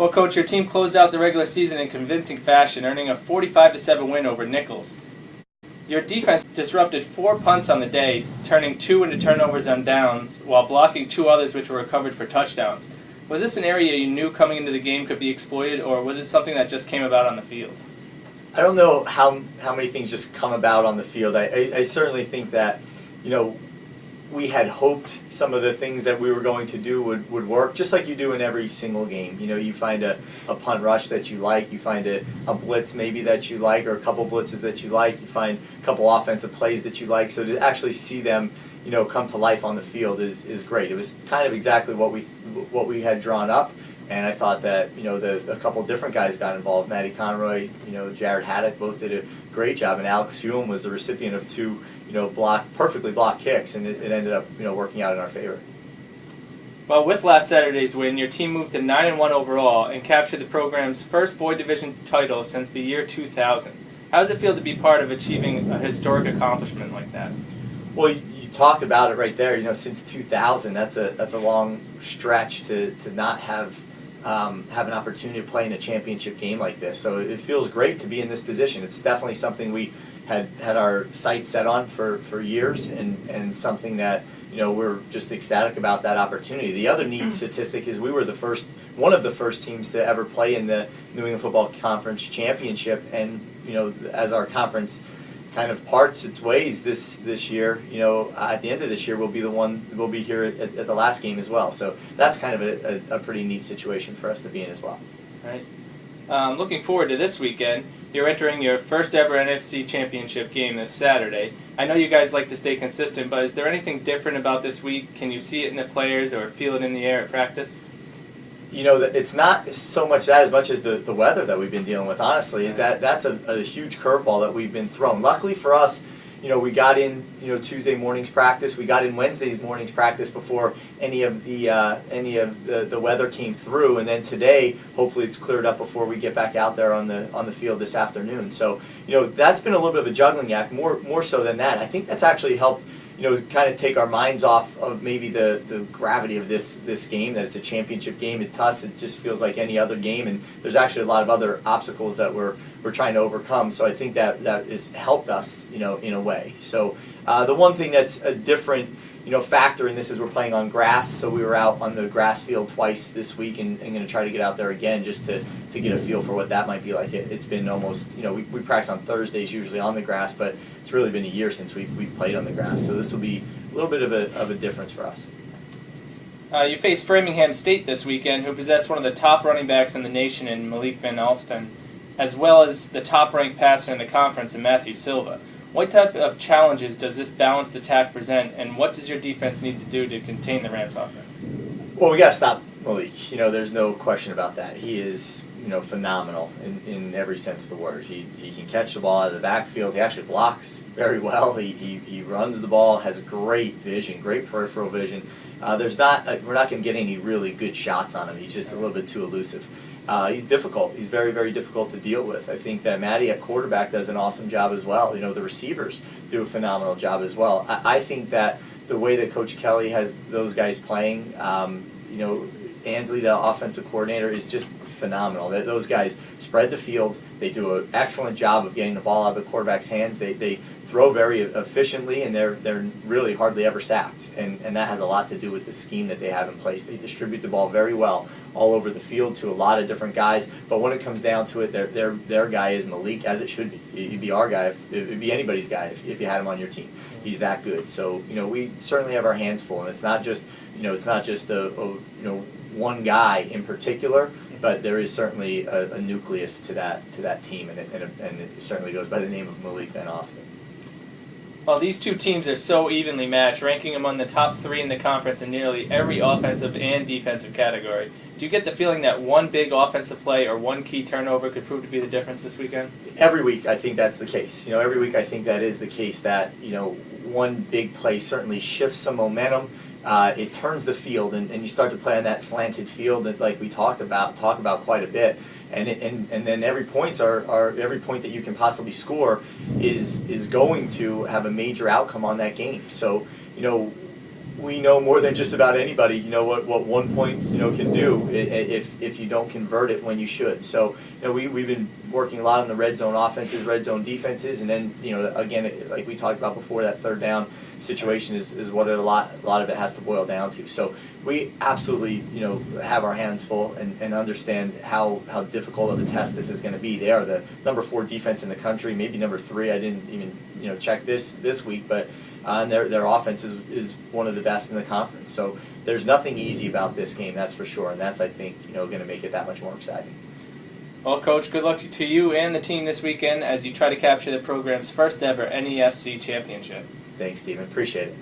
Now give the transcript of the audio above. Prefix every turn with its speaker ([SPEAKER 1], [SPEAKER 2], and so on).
[SPEAKER 1] Well, Coach, your team closed out the regular season in convincing fashion, earning a 45-7 win over Nichols. Your defense disrupted 4 punts on the day, turning 2 into turnovers on downs, while blocking 2 others which were recovered for touchdowns. Was this an area you knew coming into the game could be exploited, or was it something that just came about on the field?
[SPEAKER 2] I don't know how many things just come about on the field. I certainly think that, we had hoped some of the things that we were going to do would work, just like you do in every single game. You find a punt rush that you like, you find a blitz maybe that you like, or a couple blitzes that you like, you find a couple offensive plays that you like. So to actually see them, come to life on the field is great. It was kind of exactly what we had drawn up, and I thought that a couple different guys got involved. Matty Conroy, Jared Haddock both did a great job, and Alex Hume was the recipient of 2 perfectly blocked kicks, and it ended up, working out in our favor.
[SPEAKER 1] Well, with last Saturday's win, your team moved to 9-1 overall and captured the program's first Boyd Division title since the year 2000. How does it feel to be part of achieving a historic accomplishment like that?
[SPEAKER 2] Well, you talked about it right there. Since 2000, that's a long stretch to not have an opportunity to play in a championship game like this. So it feels great to be in this position. It's definitely something we had our sights set on for years, and something that we're just ecstatic about that opportunity. The other neat statistic is we were one of the first teams to ever play in the New England Football Conference Championship, and as our conference kind of parts its ways this year, at the end of this year we'll be here at the last game as well. So that's kind of a pretty neat situation for us to be in as well.
[SPEAKER 1] Right. Looking forward to this weekend. You're entering your first ever NFC Championship game this Saturday. I know you guys like to stay consistent, but is there anything different about this week? Can you see it in the players or feel it in the air at practice?
[SPEAKER 2] It's not so much that as much as the weather that we've been dealing with, honestly, is that's a huge curveball that we've been thrown. Luckily for us, we got in, Tuesday morning's practice. We got in Wednesday morning's practice before any of the weather came through, and then today, hopefully, it's cleared up before we get back out there on the field this afternoon. So, that's been a little bit of a juggling act, more so than that. I think that's actually helped, kind of take our minds off of maybe the gravity of this game, that it's a championship game. To us, it just feels like any other game, and there's actually a lot of other obstacles that we're trying to overcome. So I think that has helped us, in a way. So the one thing that's a different, factor in this is we're playing on grass. So we were out on the grass field twice this week, and going to try to get out there again just to get a feel for what that might be like. It's been almost, we practice on Thursdays usually on the grass, but it's really been a year since we've played on the grass. So this will be a little bit of a difference for us.
[SPEAKER 1] You face Framingham State this weekend, who possess one of the top running backs in the nation in Malik Van Alsten, as well as the top-ranked passer in the conference in Matthew Silva. What type of challenges does this balanced attack present, and what does your defense need to do to contain the Rams' offense?
[SPEAKER 2] Well, we got to stop Malik. There's no question about that. He is, phenomenal in every sense of the word. He can catch the ball out of the backfield. He actually blocks very well. He runs the ball, has great vision, great peripheral vision. We're not going to get any really good shots on him. He's just a little bit too elusive. He's difficult. He's very, very difficult to deal with. I think that Matty at quarterback does an awesome job as well. The receivers do a phenomenal job as well. I think that the way that Coach Kelly has those guys playing, Ansley, the offensive coordinator, is just phenomenal. Those guys spread the field. They do an excellent job of getting the ball out of the quarterback's hands. They throw very efficiently, and they're really hardly ever sacked. And that has a lot to do with the scheme that they have in place. They distribute the ball very well all over the field to a lot of different guys. But when it comes down to it, their guy is Malik, as it should be. He'd be our guy. It'd be anybody's guy if you had him on your team. He's that good. So we certainly have our hands full, and it's not just one guy in particular, but there is certainly a nucleus to that team, and it certainly goes by the name of Malik Van Alsten.
[SPEAKER 1] Well, these two teams are so evenly matched, ranking among the top 3 in the conference in nearly every offensive and defensive category. Do you get the feeling that one big offensive play or one key turnover could prove to be the difference this weekend?
[SPEAKER 2] Every week, I think that's the case. Every week I think that is the case, that one big play certainly shifts some momentum. It turns the field, and you start to play on that slanted field that, like we talk about quite a bit. And then every point that you can possibly score is going to have a major outcome on that game. So we know more than just about anybody, what 1 point, can do if you don't convert it when you should. So, we've been working a lot on the red zone offenses, red zone defenses, and then, again, like we talked about before, that third down situation is what a lot of it has to boil down to. So we absolutely, have our hands full and understand how difficult of a test this is going to be. They are the number 4 defense in the country, maybe number 3. I didn't even, check this week, but their offense is one of the best in the conference. So there's nothing easy about this game, that's for sure, and that's, I think, going to make it that much more exciting.
[SPEAKER 1] Well, Coach, good luck to you and the team this weekend as you try to capture the program's first ever NEFC championship.
[SPEAKER 2] Thanks, Stephen. Appreciate it.